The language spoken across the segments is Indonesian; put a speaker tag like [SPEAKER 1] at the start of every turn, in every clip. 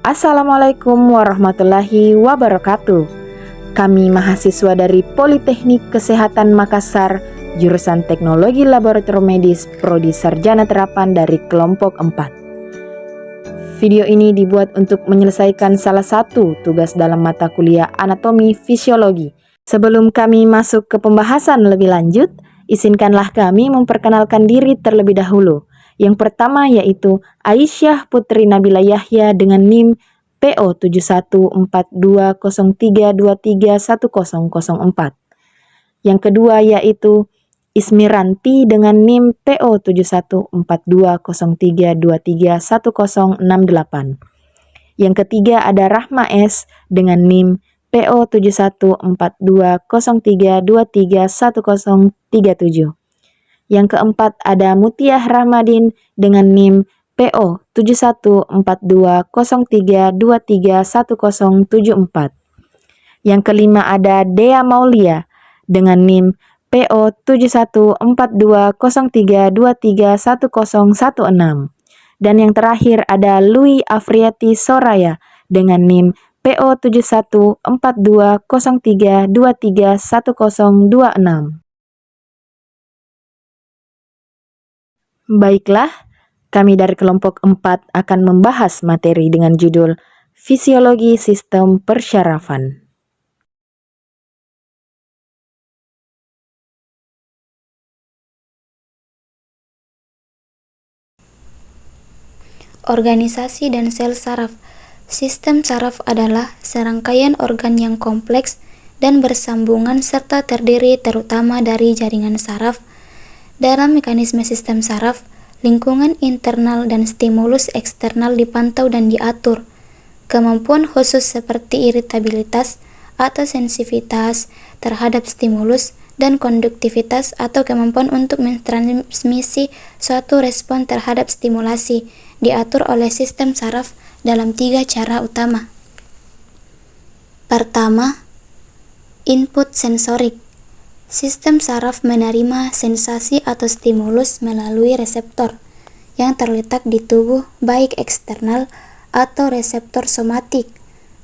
[SPEAKER 1] Assalamualaikum warahmatullahi wabarakatuh. Kami mahasiswa dari Politeknik Kesehatan Makassar, jurusan Teknologi Laboratorium Medis, Prodi Sarjana Terapan dari kelompok 4. Video ini dibuat untuk menyelesaikan salah satu tugas dalam mata kuliah Anatomi Fisiologi. Sebelum kami masuk ke pembahasan lebih lanjut, izinkanlah kami memperkenalkan diri terlebih dahulu. Yang pertama yaitu Aisyah Putri Nabila Yahya dengan NIM PO 714203231004. Yang kedua yaitu Ismiranti dengan NIM PO 714203231068. Yang ketiga ada Rahma S dengan NIM PO 714203231037. Yang keempat ada Mutiah Rahmadin dengan NIM PO 714203231074. Yang kelima ada Dea Maulia dengan NIM PO 714203231016. Dan yang terakhir ada Lui Afriati Soraya dengan NIM PO 714203231026. Baiklah, kami dari kelompok 4 akan membahas materi dengan judul Fisiologi Sistem Persyarafan.
[SPEAKER 2] Organisasi dan sel saraf. Sistem saraf adalah serangkaian organ yang kompleks dan bersambungan serta terdiri terutama dari jaringan saraf. Dalam mekanisme sistem saraf, lingkungan internal dan stimulus eksternal dipantau dan diatur. Kemampuan khusus seperti iritabilitas atau sensitivitas terhadap stimulus dan konduktivitas atau kemampuan untuk mentransmisi suatu respon terhadap stimulasi diatur oleh sistem saraf dalam 3 cara utama. Pertama, input sensorik. Sistem saraf menerima sensasi atau stimulus melalui reseptor yang terletak di tubuh, baik eksternal atau reseptor somatik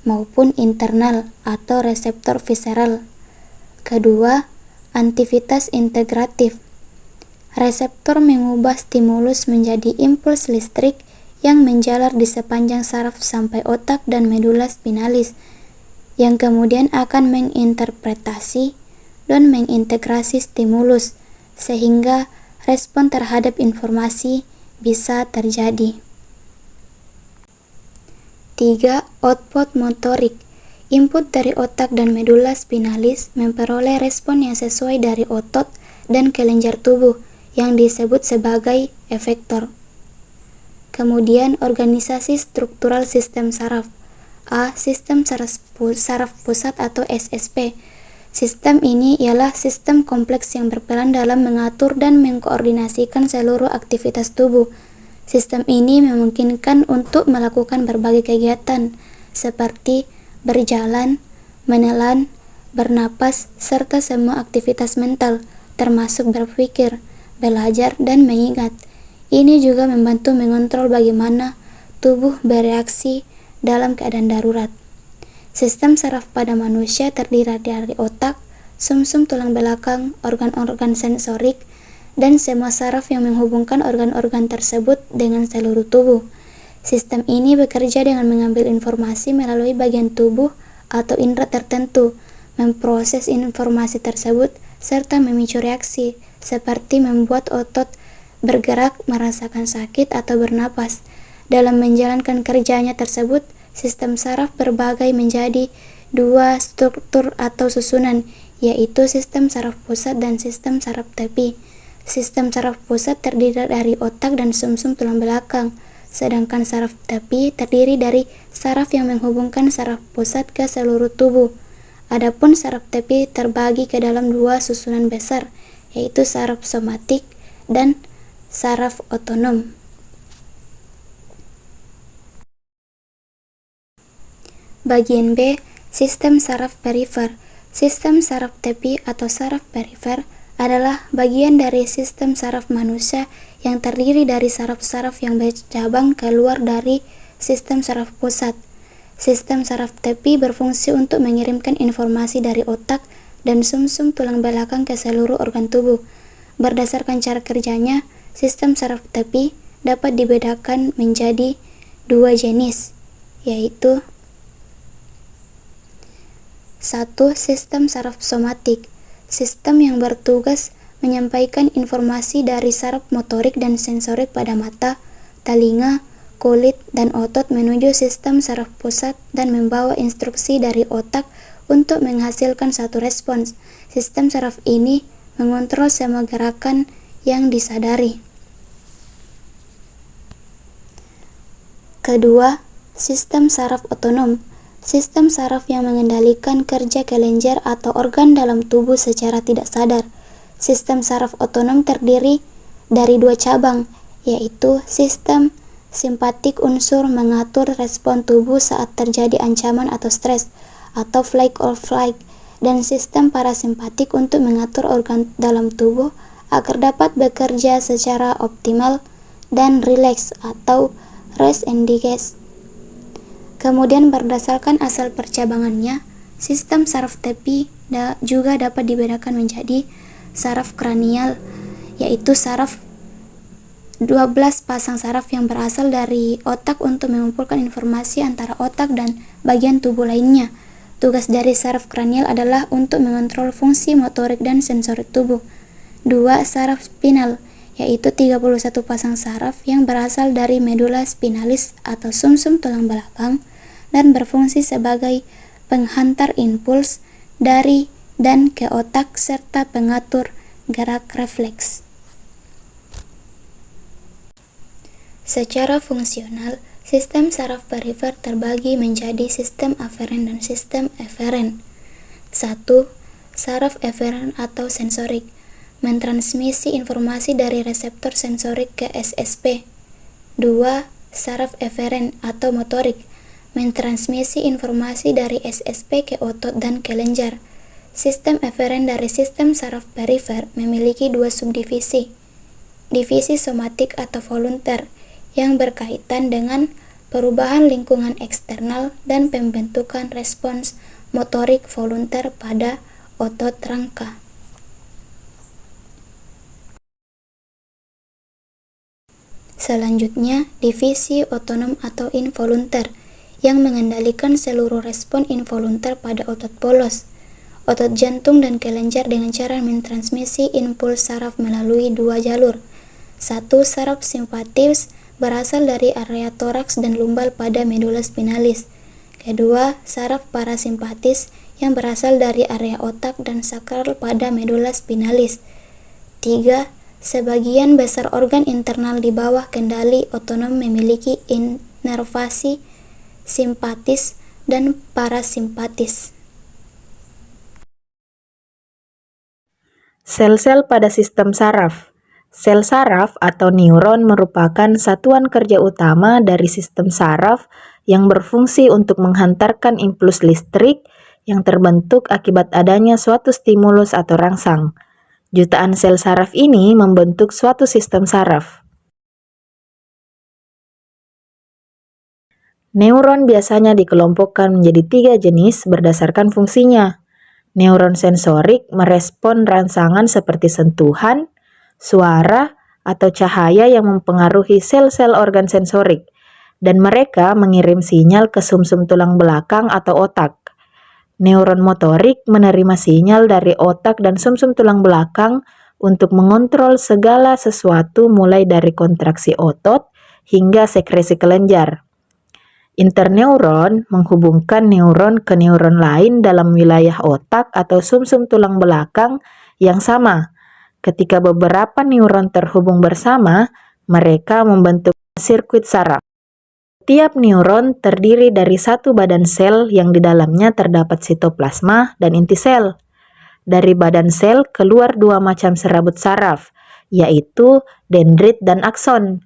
[SPEAKER 2] maupun internal atau reseptor visceral. Kedua, aktivitas integratif. Reseptor mengubah stimulus menjadi impuls listrik yang menjalar di sepanjang saraf sampai otak dan medula spinalis, yang kemudian akan menginterpretasi dan mengintegrasi stimulus, sehingga respon terhadap informasi bisa terjadi. 3. Output motorik. Input dari otak dan medula spinalis memperoleh respon yang sesuai dari otot dan kelenjar tubuh yang disebut sebagai efektor. Kemudian organisasi struktural sistem saraf. A. Sistem saraf pusat atau SSP. Sistem ini ialah sistem kompleks yang berperan dalam mengatur dan mengkoordinasikan seluruh aktivitas tubuh. Sistem ini memungkinkan untuk melakukan berbagai kegiatan seperti berjalan, menelan, bernapas, serta semua aktivitas mental, termasuk berpikir, belajar, dan mengingat. Ini juga membantu mengontrol bagaimana tubuh bereaksi dalam keadaan darurat. Sistem saraf pada manusia terdiri dari otak, sumsum tulang belakang, organ-organ sensorik, dan semua saraf yang menghubungkan organ-organ tersebut dengan seluruh tubuh. Sistem ini bekerja dengan mengambil informasi melalui bagian tubuh atau indera tertentu, memproses informasi tersebut, serta memicu reaksi, seperti membuat otot bergerak, merasakan sakit, atau bernapas. Dalam menjalankan kerjanya tersebut, sistem saraf berbagi menjadi 2 struktur atau susunan, yaitu sistem saraf pusat dan sistem saraf tepi. Sistem saraf pusat terdiri dari otak dan sumsum tulang belakang, sedangkan saraf tepi terdiri dari saraf yang menghubungkan saraf pusat ke seluruh tubuh. Adapun saraf tepi terbagi ke dalam 2 susunan besar, yaitu saraf somatik dan saraf otonom. Bagian B. Sistem saraf perifer. Sistem saraf tepi atau saraf perifer adalah bagian dari sistem saraf manusia yang terdiri dari saraf-saraf yang bercabang keluar dari sistem saraf pusat. Sistem saraf tepi berfungsi untuk mengirimkan informasi dari otak dan sumsum tulang belakang ke seluruh organ tubuh. Berdasarkan cara kerjanya, sistem saraf tepi dapat dibedakan menjadi dua jenis, yaitu 1. Sistem saraf somatik, sistem yang bertugas menyampaikan informasi dari saraf motorik dan sensorik pada mata, telinga, kulit, dan otot menuju sistem saraf pusat dan membawa instruksi dari otak untuk menghasilkan satu respons. Sistem saraf ini mengontrol semua gerakan yang disadari. Kedua, sistem saraf otonom, sistem saraf yang mengendalikan kerja kelenjar atau organ dalam tubuh secara tidak sadar. Sistem saraf otonom terdiri dari dua cabang, yaitu sistem simpatik unsur mengatur respon tubuh saat terjadi ancaman atau stres, atau fight or flight, dan sistem parasimpatik untuk mengatur organ dalam tubuh agar dapat bekerja secara optimal dan rileks, atau rest and digest. Kemudian berdasarkan asal percabangannya, sistem saraf tepi juga dapat dibedakan menjadi saraf kranial, yaitu 12 pasang saraf yang berasal dari otak untuk mengumpulkan informasi antara otak dan bagian tubuh lainnya. Tugas dari saraf kranial adalah untuk mengontrol fungsi motorik dan sensorik tubuh. 2. Saraf spinal, yaitu 31 pasang saraf yang berasal dari medula spinalis atau sumsum tulang belakang dan berfungsi sebagai penghantar impuls dari dan ke otak serta pengatur gerak refleks. Secara fungsional, sistem saraf perifer terbagi menjadi sistem aferen dan sistem eferen. 1. Saraf eferen atau sensorik, mentransmisi informasi dari reseptor sensorik ke SSP. 2. Saraf eferen atau motorik, mentransmisi informasi dari SSP ke otot dan kelenjar. Sistem eferen dari sistem saraf perifer memiliki dua subdivisi. Divisi somatik atau volunter, yang berkaitan dengan perubahan lingkungan eksternal dan pembentukan respons motorik volunter pada otot rangka. Selanjutnya, divisi otonom atau involunter, yang mengendalikan seluruh respon involunter pada otot polos, otot jantung dan kelenjar dengan cara mentransmisi impuls saraf melalui dua jalur. 1. Saraf simpatis berasal dari area toraks dan lumbal pada medula spinalis. Kedua, saraf parasimpatis yang berasal dari area otak dan sakral pada medula spinalis. 3. Sebagian besar organ internal di bawah kendali otonom memiliki inervasi simpatis dan parasimpatis.
[SPEAKER 1] Sel-sel pada sistem saraf. Sel saraf atau neuron merupakan satuan kerja utama dari sistem saraf yang berfungsi untuk menghantarkan impuls listrik yang terbentuk akibat adanya suatu stimulus atau rangsang. Jutaan sel saraf ini membentuk suatu sistem saraf. Neuron biasanya dikelompokkan menjadi 3 jenis berdasarkan fungsinya. Neuron sensorik merespon rangsangan seperti sentuhan, suara, atau cahaya yang mempengaruhi sel-sel organ sensorik, dan mereka mengirim sinyal ke sumsum tulang belakang atau otak. Neuron motorik menerima sinyal dari otak dan sumsum tulang belakang untuk mengontrol segala sesuatu mulai dari kontraksi otot hingga sekresi kelenjar. Interneuron menghubungkan neuron ke neuron lain dalam wilayah otak atau sumsum tulang belakang yang sama. Ketika beberapa neuron terhubung bersama, mereka membentuk sirkuit saraf. Setiap neuron terdiri dari satu badan sel yang di dalamnya terdapat sitoplasma dan inti sel. Dari badan sel keluar 2 macam serabut saraf, yaitu dendrit dan akson.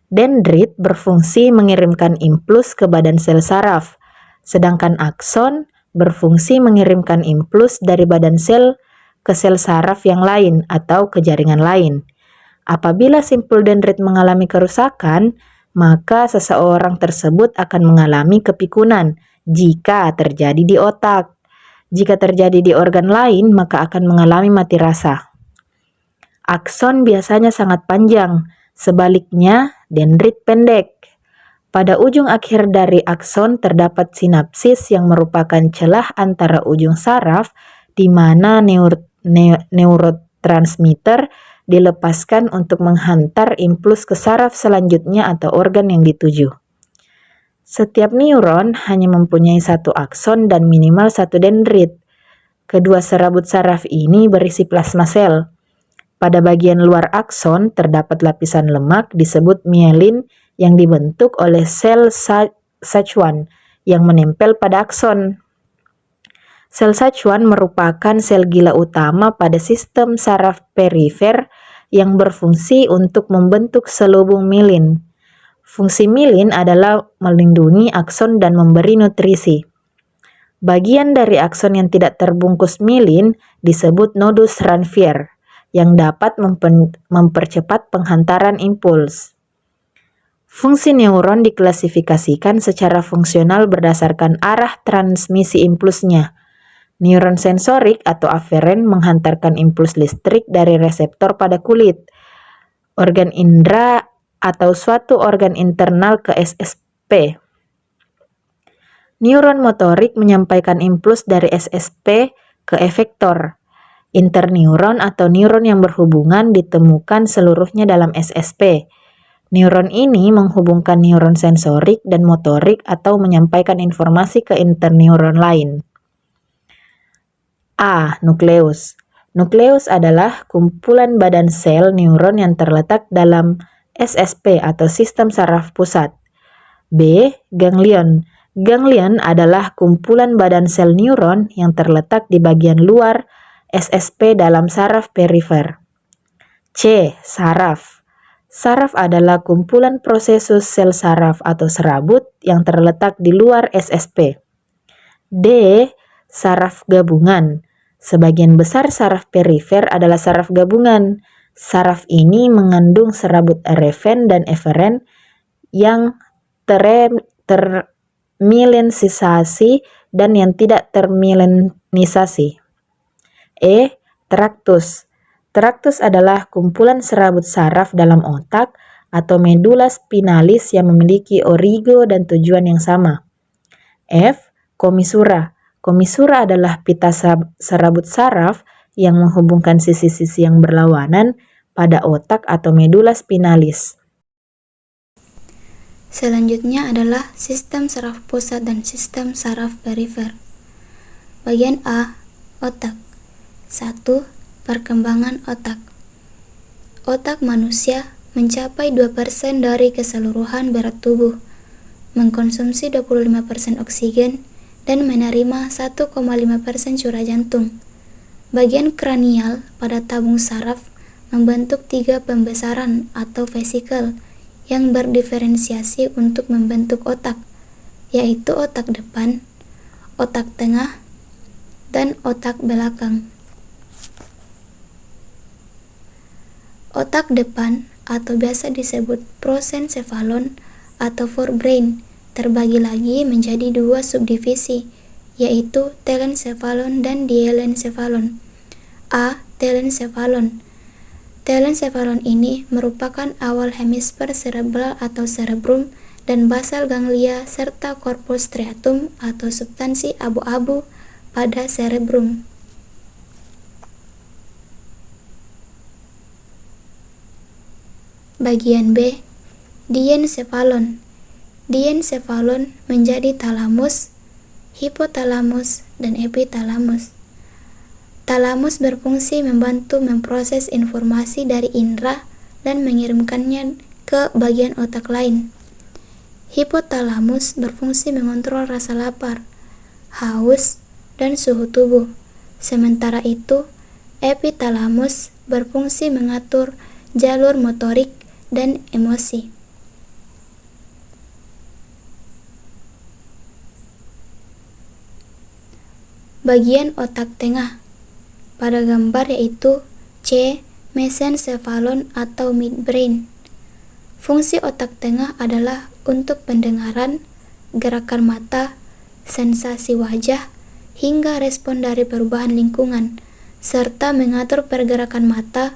[SPEAKER 1] Dendrit berfungsi mengirimkan impuls ke badan sel saraf, sedangkan akson berfungsi mengirimkan impuls dari badan sel ke sel saraf yang lain atau ke jaringan lain. Apabila simpul dendrit mengalami kerusakan, maka seseorang tersebut akan mengalami kepikunan jika terjadi di otak. Jika terjadi di organ lain, maka akan mengalami mati rasa. Akson biasanya sangat panjang, sebaliknya dendrit pendek. Pada ujung akhir dari akson terdapat sinapsis yang merupakan celah antara ujung saraf di mana neurotransmitter dilepaskan untuk menghantar impuls ke saraf selanjutnya atau organ yang dituju. Setiap neuron hanya mempunyai satu akson dan minimal satu dendrit. Kedua serabut saraf ini berisi plasma sel. Pada bagian luar akson terdapat lapisan lemak disebut mielin yang dibentuk oleh sel Schwann yang menempel pada akson. Sel Schwann merupakan sel gila utama pada sistem saraf perifer yang berfungsi untuk membentuk selubung mielin. Fungsi mielin adalah melindungi akson dan memberi nutrisi. Bagian dari akson yang tidak terbungkus mielin disebut nodus Ranvier yang dapat mempercepat penghantaran impuls. Fungsi neuron diklasifikasikan secara fungsional berdasarkan arah transmisi impulsnya. Neuron sensorik atau aferen menghantarkan impuls listrik dari reseptor pada kulit, organ indera atau suatu organ internal ke SSP. Neuron motorik menyampaikan impuls dari SSP ke efektor. Interneuron atau neuron yang berhubungan ditemukan seluruhnya dalam SSP. Neuron ini menghubungkan neuron sensorik dan motorik atau menyampaikan informasi ke interneuron lain. A. Nukleus. Nukleus adalah kumpulan badan sel neuron yang terletak dalam SSP atau sistem saraf pusat. B. Ganglion. Ganglion adalah kumpulan badan sel neuron yang terletak di bagian luar SSP dalam saraf perifer. C. Saraf. Saraf adalah kumpulan prosesus sel saraf atau serabut yang terletak di luar SSP. D. Saraf gabungan. Sebagian besar saraf perifer adalah saraf gabungan. Saraf ini mengandung serabut refen dan eferen yang termielinisasi dan yang tidak termielinisasi. E. Traktus. Traktus adalah kumpulan serabut saraf dalam otak atau medula spinalis yang memiliki origo dan tujuan yang sama. F. Komisura. Komisura adalah pita serabut saraf yang menghubungkan sisi-sisi yang berlawanan pada otak atau medula spinalis.
[SPEAKER 2] Selanjutnya adalah sistem saraf pusat dan sistem saraf perifer. Bagian A. Otak. 1. Perkembangan otak. Otak manusia mencapai 2% dari keseluruhan berat tubuh, mengkonsumsi 25% oksigen, dan menerima 1,5% curah jantung. Bagian kranial pada tabung saraf membentuk 3 pembesaran atau vesikel yang berdiferensiasi untuk membentuk otak, yaitu otak depan, otak tengah, dan otak belakang. Otak depan atau biasa disebut prosencephalon atau forebrain terbagi lagi menjadi 2 subdivisi, yaitu telencephalon dan diencephalon. A. Telencephalon. Telencephalon ini merupakan awal hemisfer cerebral atau cerebrum dan basal ganglia serta corpus striatum atau substansi abu-abu pada cerebrum. Bagian B. Diencephalon. Diencephalon menjadi talamus, hipotalamus, dan epitalamus. Talamus berfungsi membantu memproses informasi dari indera dan mengirimkannya ke bagian otak lain. Hipotalamus berfungsi mengontrol rasa lapar, haus, dan suhu tubuh. Sementara itu, epitalamus berfungsi mengatur jalur motorik dan emosi. Bagian otak tengah pada gambar yaitu C. Mesencephalon atau midbrain. Fungsi otak tengah adalah untuk pendengaran, gerakan mata, sensasi wajah, hingga respon dari perubahan lingkungan, serta mengatur pergerakan mata,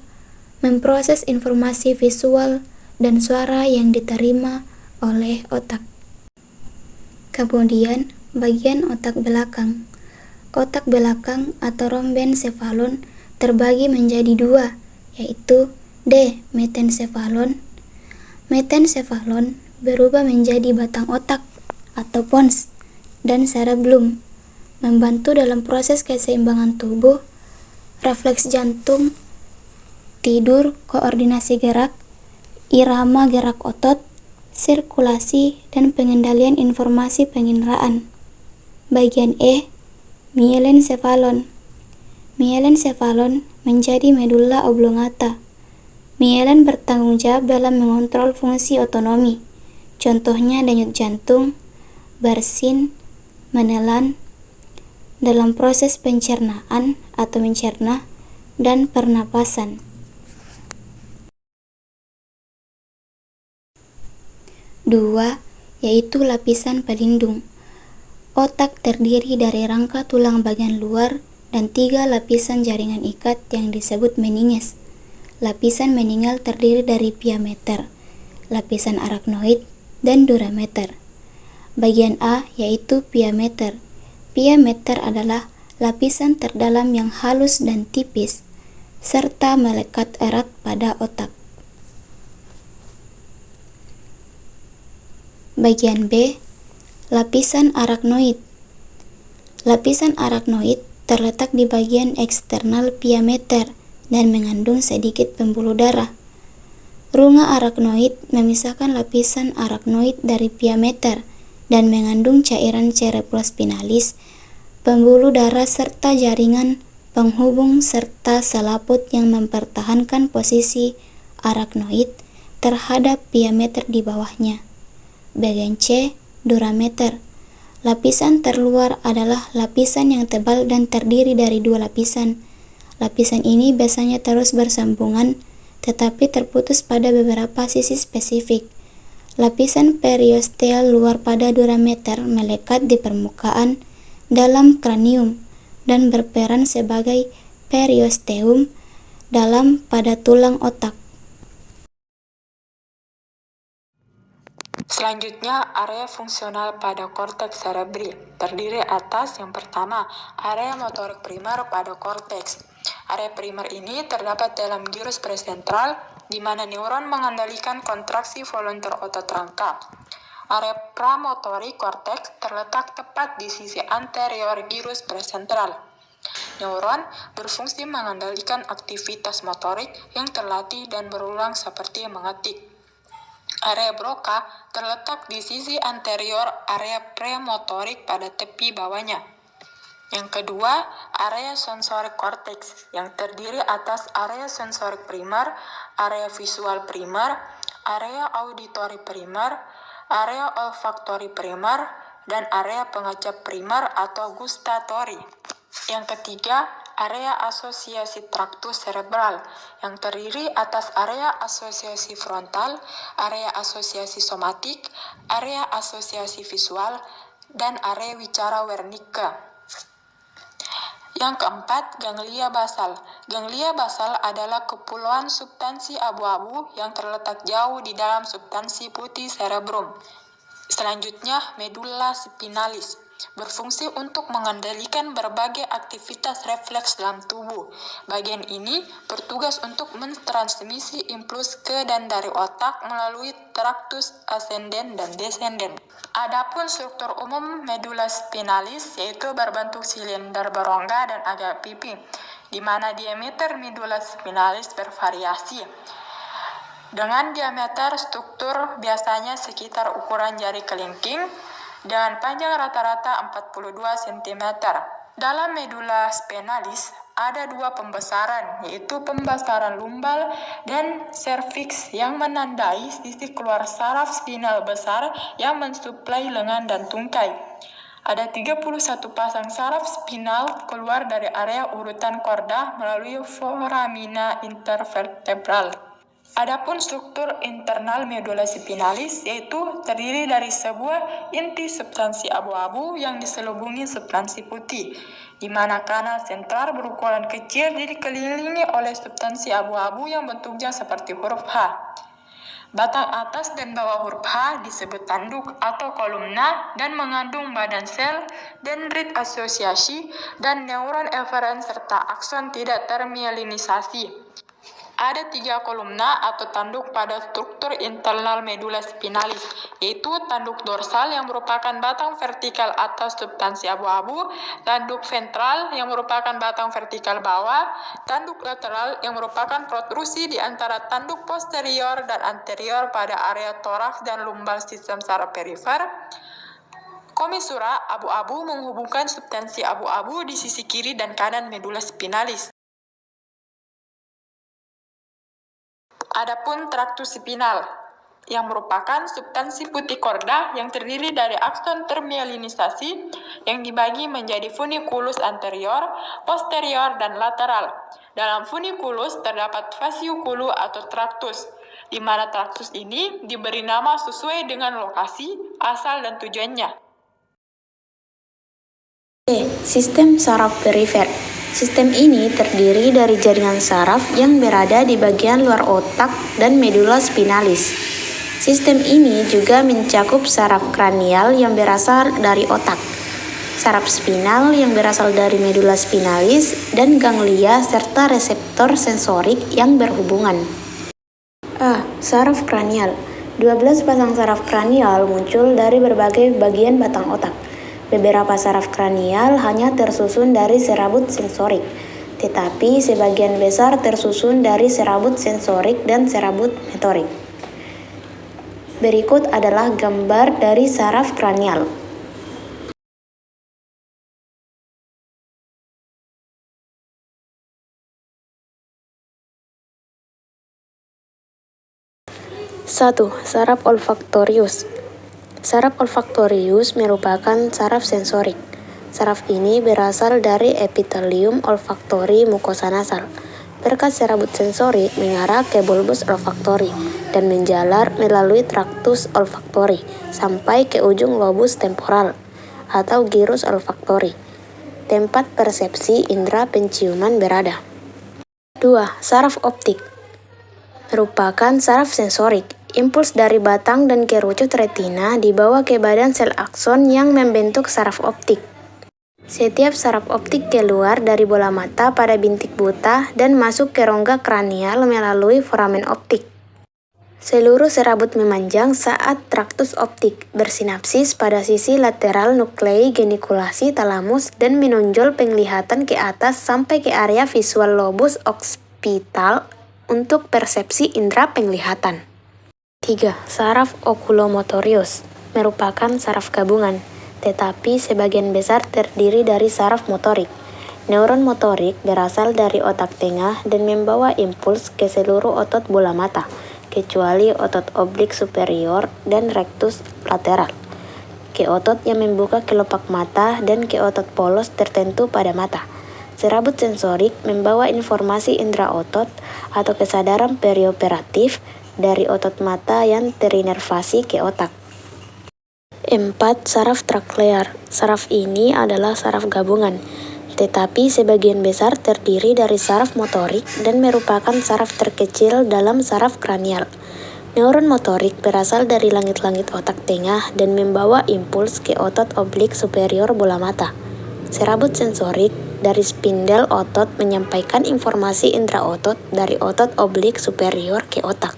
[SPEAKER 2] memproses informasi visual dan suara yang diterima oleh otak. Kemudian, bagian otak belakang. Otak belakang atau rhombencephalon terbagi menjadi dua, yaitu D. Metencephalon. Metencephalon berubah menjadi batang otak atau pons dan cerebellum, membantu dalam proses keseimbangan tubuh, refleks jantung, tidur, koordinasi gerak, irama gerak otot, sirkulasi, dan pengendalian informasi penginderaan. Bagian E. Mielencephalon. Mielencephalon menjadi medulla oblongata. Mielen bertanggung jawab dalam mengontrol fungsi otonomi, contohnya denyut jantung, bersin, menelan, dalam proses pencernaan atau mencerna, dan pernapasan. Dua, yaitu lapisan pelindung. Otak terdiri dari rangka tulang bagian luar dan 3 lapisan jaringan ikat yang disebut meninges. Lapisan meningal terdiri dari pia mater, lapisan arachnoid, dan dura mater. Bagian A yaitu pia mater. Pia mater adalah lapisan terdalam yang halus dan tipis, serta melekat erat pada otak. Bagian B, lapisan arachnoid. Lapisan arachnoid terletak di bagian eksternal pia mater dan mengandung sedikit pembuluh darah. Runga arachnoid memisahkan lapisan arachnoid dari pia mater dan mengandung cairan cerebrospinalis, pembuluh darah serta jaringan penghubung serta selaput yang mempertahankan posisi arachnoid terhadap pia mater di bawahnya. Bagian C, dura mater. Lapisan terluar adalah lapisan yang tebal dan terdiri dari 2 lapisan. Lapisan ini biasanya terus bersambungan, tetapi terputus pada beberapa sisi spesifik. Lapisan periosteal luar pada dura mater melekat di permukaan dalam kranium dan berperan sebagai periosteum dalam pada tulang otak.
[SPEAKER 1] Selanjutnya, area fungsional pada korteks cerebri terdiri atas yang pertama, area motorik primer pada korteks. Area primer ini terdapat dalam gyrus presentral, di mana neuron mengendalikan kontraksi volunteer otot rangka. Area pramotorik korteks terletak tepat di sisi anterior gyrus presentral. Neuron berfungsi mengendalikan aktivitas motorik yang terlatih dan berulang seperti mengetik. Area Broca terletak di sisi anterior area premotorik pada tepi bawahnya. Yang kedua, area sensorik cortex yang terdiri atas area sensorik primer, area visual primer, area auditory primer, area olfaktori primer, dan area pengecap primer atau gustatory. Yang ketiga, area asosiasi traktus cerebral yang terdiri atas area asosiasi frontal, area asosiasi somatik, area asosiasi visual, dan area wicara Wernicke. Yang keempat, ganglia basal. Ganglia basal adalah kepulauan substansi abu-abu yang terletak jauh di dalam substansi putih cerebrum. Selanjutnya, medulla spinalis berfungsi untuk mengendalikan berbagai aktivitas refleks dalam tubuh. Bagian ini bertugas untuk mentransmisi impuls ke dan dari otak melalui traktus ascendens dan descendens. Adapun struktur umum medulla spinalis yaitu berbentuk silinder berongga dan agak pipi, di mana diameter medulla spinalis bervariasi. Dengan diameter struktur biasanya sekitar ukuran jari kelingking dengan panjang rata-rata 42 cm. Dalam medulla spinalis ada 2 pembesaran, yaitu pembesaran lumbal dan serviks yang menandai sisi keluar saraf spinal besar yang mensuplai lengan dan tungkai. Ada 31 pasang saraf spinal keluar dari area urutan korda melalui foramina intervertebral.
[SPEAKER 3] Adapun struktur internal medula spinalis yaitu terdiri dari sebuah inti substansi abu-abu yang diselubungi substansi putih, di mana kanal sentral berukuran kecil dikelilingi oleh substansi abu-abu yang bentuknya seperti huruf H. Batang atas dan bawah huruf H disebut tanduk atau kolumna dan mengandung badan sel, dendrit asosiasi, dan neuron eferen serta akson tidak termielinisasi. Ada 3 kolumna atau tanduk pada struktur internal medula spinalis, yaitu tanduk dorsal yang merupakan batang vertikal atas substansi abu-abu, tanduk ventral yang merupakan batang vertikal bawah, tanduk lateral yang merupakan protrusi di antara tanduk posterior dan anterior pada area toraks dan lumbal sistem saraf perifer. Komisura abu-abu menghubungkan substansi abu-abu di sisi kiri dan kanan medula spinalis. Adapun traktus spinal, yang merupakan substansi putih korda yang terdiri dari akson termielinisasi yang dibagi menjadi funiculus anterior, posterior, dan lateral. Dalam funiculus terdapat fasciculus atau traktus, di mana traktus ini diberi nama sesuai dengan lokasi, asal, dan tujuannya.
[SPEAKER 2] Sistem saraf perifer. Sistem ini terdiri dari jaringan saraf yang berada di bagian luar otak dan medula spinalis. Sistem ini juga mencakup saraf kranial yang berasal dari otak, saraf spinal yang berasal dari medula spinalis, dan ganglia serta reseptor sensorik yang berhubungan. Saraf kranial. 12 pasang saraf kranial muncul dari berbagai bagian batang otak. Beberapa saraf kranial hanya tersusun dari serabut sensorik, tetapi sebagian besar tersusun dari serabut sensorik dan serabut motorik. Berikut adalah gambar dari saraf kranial. Satu, saraf olfaktorius. Saraf olfaktorius merupakan saraf sensorik. Saraf ini berasal dari epitelium olfaktori mukosa nasal. Berkat serabut sensorik mengarah ke bulbus olfaktori dan menjalar melalui traktus olfaktori sampai ke ujung lobus temporal atau gyrus olfaktori, tempat persepsi indera penciuman berada. 2. Saraf optik merupakan saraf sensorik. Impuls dari batang dan kerucut retina dibawa ke badan sel akson yang membentuk saraf optik. Setiap saraf optik keluar dari bola mata pada bintik buta dan masuk ke rongga kranial melalui foramen optik. Seluruh serabut memanjang saat traktus optik bersinapsis pada sisi lateral nuklei genikulasi talamus dan menonjol penglihatan ke atas sampai ke area visual lobus occipital untuk persepsi indera penglihatan. 3. Saraf okulomotorius merupakan saraf gabungan, tetapi sebagian besar terdiri dari saraf motorik. Neuron motorik berasal dari otak tengah dan membawa impuls ke seluruh otot bola mata, kecuali otot oblik superior dan rectus lateral, ke otot yang membuka kelopak mata dan ke otot polos tertentu pada mata. Serabut sensorik membawa informasi indera otot atau kesadaran perioperatif dari otot mata yang terinervasi ke otak. 4. Saraf traklear. Saraf ini adalah saraf gabungan, tetapi sebagian besar terdiri dari saraf motorik dan merupakan saraf terkecil dalam saraf kranial. Neuron motorik berasal dari langit-langit otak tengah dan membawa impuls ke otot oblik superior bola mata. Serabut sensorik dari spindel otot menyampaikan informasi indera otot dari otot oblik superior ke otak.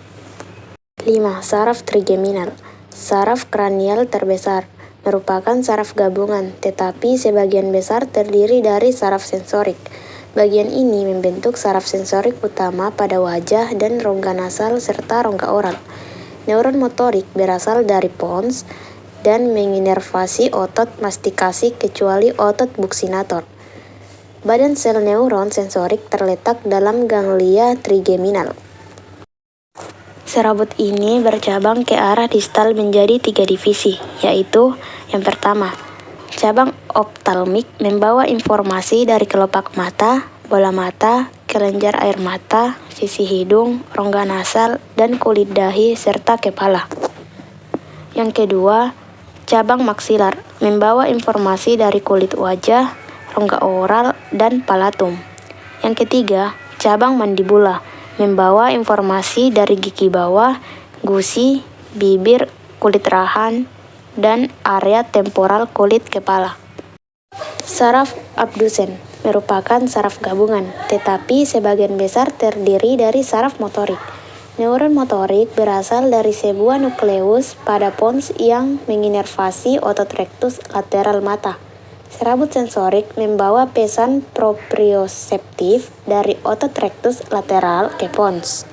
[SPEAKER 2] 5. Saraf trigeminal. Saraf kranial terbesar merupakan saraf gabungan, tetapi sebagian besar terdiri dari saraf sensorik. Bagian ini membentuk saraf sensorik utama pada wajah dan rongga nasal serta rongga oral. Neuron motorik berasal dari pons dan menginervasi otot mastikasi kecuali otot buksinator. Badan sel neuron sensorik terletak dalam ganglia trigeminal. Serabut ini bercabang ke arah distal menjadi 3 divisi, yaitu yang pertama, cabang optalmik membawa informasi dari kelopak mata, bola mata, ke kelenjar air mata, sisi hidung, rongga nasal, dan kulit dahi serta kepala. Yang kedua, cabang maksilar membawa informasi dari kulit wajah, rongga oral, dan palatum. Yang ketiga, cabang mandibula membawa informasi dari gigi bawah, gusi, bibir, kulit rahan, dan area temporal kulit kepala. Saraf abdusen merupakan saraf gabungan, tetapi sebagian besar terdiri dari saraf motorik. Neuron motorik berasal dari sebuah nukleus pada pons yang menginervasi otot rectus lateral mata. Serabut sensorik membawa pesan proprioseptif dari otot rectus lateral ke pons.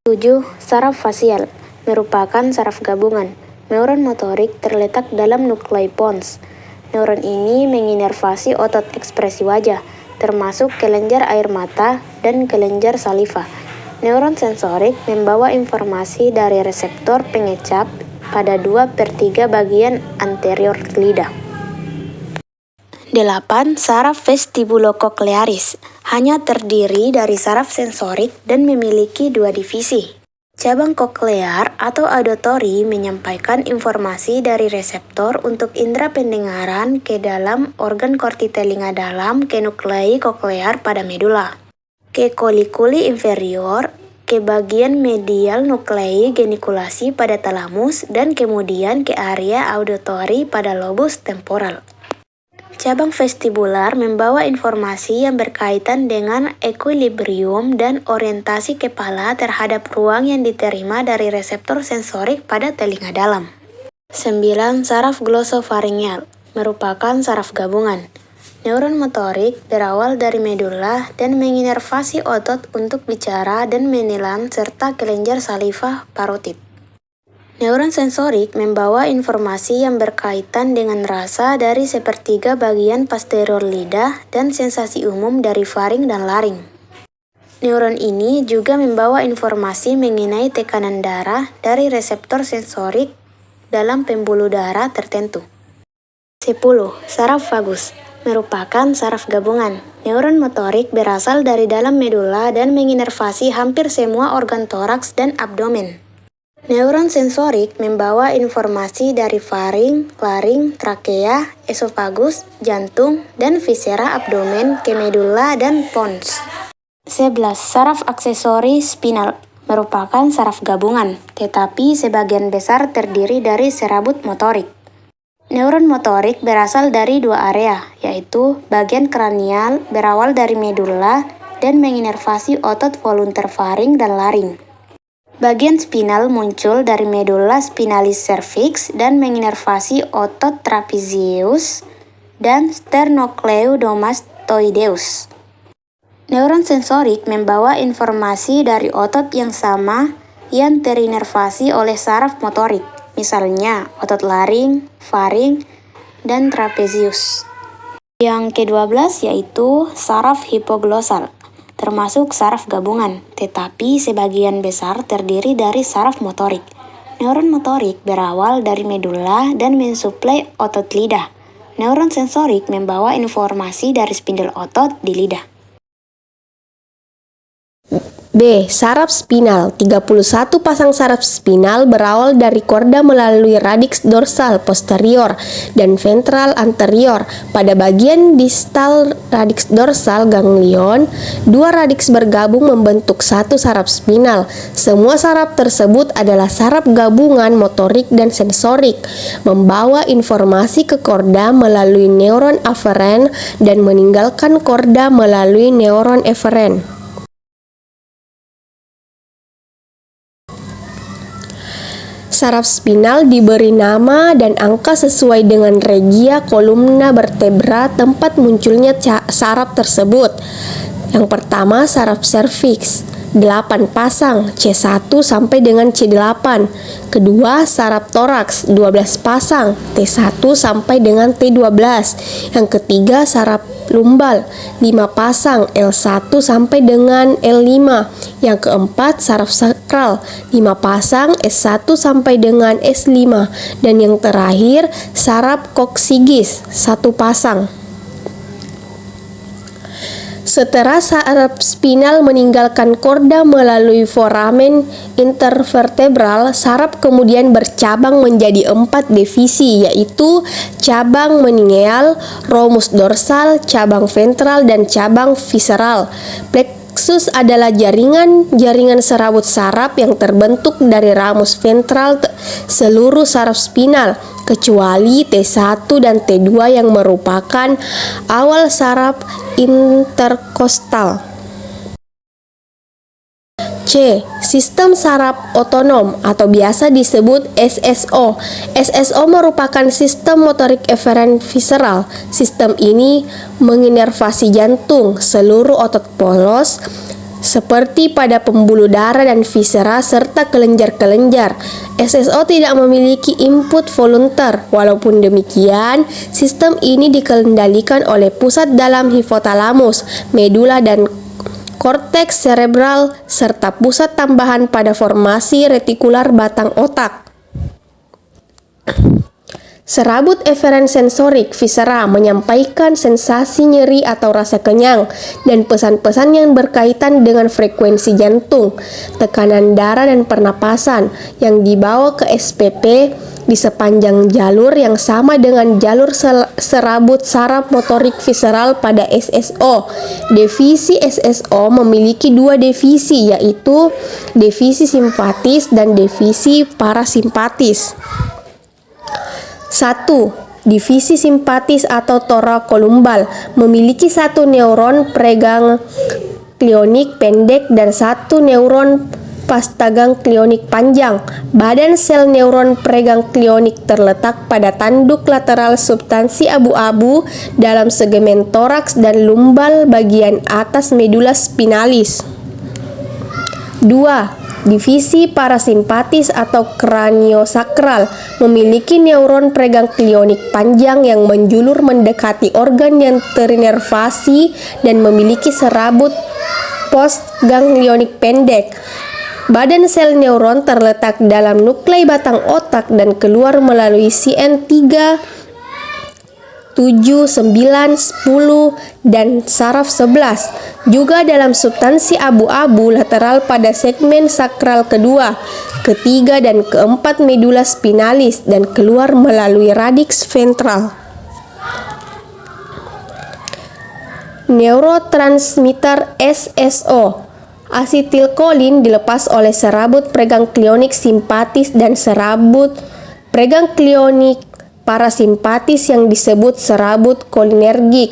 [SPEAKER 2] 7. Saraf fasial merupakan saraf gabungan. Neuron motorik terletak dalam nuklei pons. Neuron ini menginervasi otot ekspresi wajah, termasuk kelenjar air mata dan kelenjar saliva. Neuron sensorik membawa informasi dari reseptor pengecap pada 2/3 bagian anterior lidah. 8. Saraf vestibulokoklearis hanya terdiri dari saraf sensorik dan memiliki 2 divisi. Cabang koklear atau auditory menyampaikan informasi dari reseptor untuk indera pendengaran ke dalam organ korti telinga dalam ke nuklei koklear pada medula, ke kolikuli inferior, ke bagian medial nuklei genikulasi pada talamus, dan kemudian ke area auditory pada lobus temporal. Cabang vestibular membawa informasi yang berkaitan dengan equilibrium dan orientasi kepala terhadap ruang yang diterima dari reseptor sensorik pada telinga dalam. 9. Saraf glosofaringeal merupakan saraf gabungan. Neuron motorik berawal dari medula dan menginervasi otot untuk bicara dan menelan serta kelenjar saliva parotid. Neuron sensorik membawa informasi yang berkaitan dengan rasa dari sepertiga bagian posterior lidah dan sensasi umum dari faring dan laring. Neuron ini juga membawa informasi mengenai tekanan darah dari reseptor sensorik dalam pembuluh darah tertentu. 10. Saraf vagus merupakan saraf gabungan. Neuron motorik berasal dari dalam medula dan menginervasi hampir semua organ toraks dan abdomen. Neuron sensorik membawa informasi dari faring, laring, trakea, esofagus, jantung, dan viscera abdomen ke medula dan pons. 11. Saraf aksesori spinal merupakan saraf gabungan, tetapi sebagian besar terdiri dari serabut motorik. Neuron motorik berasal dari 2 area, yaitu bagian kranial berawal dari medula dan menginervasi otot volunteer faring dan laring. Bagian spinal muncul dari medulla spinalis cervix dan menginervasi otot trapezius dan sternocleidomastoideus. Neuron sensorik membawa informasi dari otot yang sama yang terinervasi oleh saraf motorik, misalnya otot laring, faring, dan trapezius. Yang ke-12 yaitu saraf hipoglosal, termasuk saraf gabungan, tetapi sebagian besar terdiri dari saraf motorik. Neuron motorik berawal dari medula dan mensuplai otot lidah. Neuron sensorik membawa informasi dari spindel otot di lidah.
[SPEAKER 4] B. Saraf spinal. 31 pasang saraf spinal berawal dari korda melalui radix dorsal posterior dan ventral anterior. Pada bagian distal radix dorsal ganglion, 2 radix bergabung membentuk 1 saraf spinal. Semua saraf tersebut adalah saraf gabungan motorik dan sensorik, membawa informasi ke korda melalui neuron aferen dan meninggalkan korda melalui neuron eferen. Saraf spinal diberi nama dan angka sesuai dengan regia kolumna vertebra tempat munculnya saraf tersebut. Yang pertama, saraf serviks, 8 pasang, C1 sampai dengan C8. Kedua, saraf toraks, 12 pasang, T1 sampai dengan T12. Yang ketiga, saraf lumbal, 5 pasang, L1 sampai dengan L5. Yang keempat, saraf sakral, 5 pasang, S1 sampai dengan S5. Dan yang terakhir, saraf koksigis, 1 pasang. Setelah saraf spinal meninggalkan korda melalui foramen intervertebral, saraf kemudian bercabang menjadi 4 divisi, yaitu cabang meningeal, ramus dorsal, cabang ventral, dan cabang visceral. Plexus adalah jaringan serabut saraf yang terbentuk dari ramus ventral seluruh saraf spinal, kecuali T1 dan T2 yang merupakan awal saraf interkostal. C. Sistem saraf otonom atau biasa disebut SSO. SSO merupakan sistem motorik eferen visceral. Sistem ini menginervasi jantung, seluruh otot polos, seperti pada pembuluh darah dan viscera serta kelenjar-kelenjar. SSO tidak memiliki input volunteer. Walaupun demikian, sistem ini dikendalikan oleh pusat dalam hipotalamus, medula dan korteks cerebral serta pusat tambahan pada formasi retikular batang otak. Serabut eferen sensorik viscera menyampaikan sensasi nyeri atau rasa kenyang dan pesan-pesan yang berkaitan dengan frekuensi jantung, tekanan darah dan pernapasan yang dibawa ke SPP di sepanjang jalur yang sama dengan jalur serabut saraf motorik visceral pada SSO. Divisi SSO memiliki 2 divisi, yaitu divisi simpatis dan divisi parasimpatis. 1. Divisi simpatis atau toracolumbal memiliki 1 neuron preganglionik pendek dan 1 neuron pastaganglionik panjang. Badan sel neuron preganglionik terletak pada tanduk lateral substansi abu-abu dalam segmen toraks dan lumbal bagian atas medula spinalis. 2. Divisi parasimpatis atau kraniosakral memiliki neuron preganglionik panjang yang menjulur mendekati organ yang terinervasi dan memiliki serabut postganglionik pendek. Badan sel neuron terletak dalam nuklei batang otak dan keluar melalui CN3, 7, 9, 10, dan saraf 11. Juga dalam substansi abu-abu lateral pada segmen sakral kedua, ketiga, dan keempat medula spinalis dan keluar melalui radix ventral. Neurotransmitter SSO. Asetilkolin dilepas oleh serabut preganglionik simpatis dan serabut preganglionik parasimpatis yang disebut serabut kolinergik.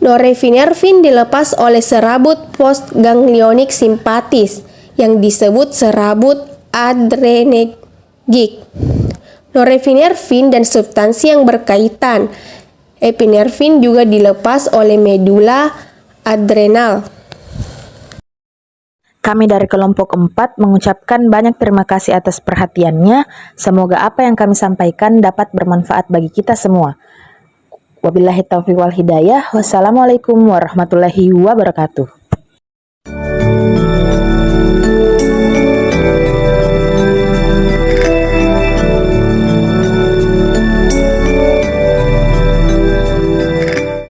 [SPEAKER 4] Norepinefrin dilepas oleh serabut postganglionik simpatis yang disebut serabut adrenergik. Norepinefrin dan substansi yang berkaitan. Epinefrin juga dilepas oleh medula adrenal.
[SPEAKER 1] Kami dari kelompok 4 mengucapkan banyak terima kasih atas perhatiannya. Semoga apa yang kami sampaikan dapat bermanfaat bagi kita semua. Wabillahi taufiq wal hidayah. Wassalamualaikum warahmatullahi wabarakatuh.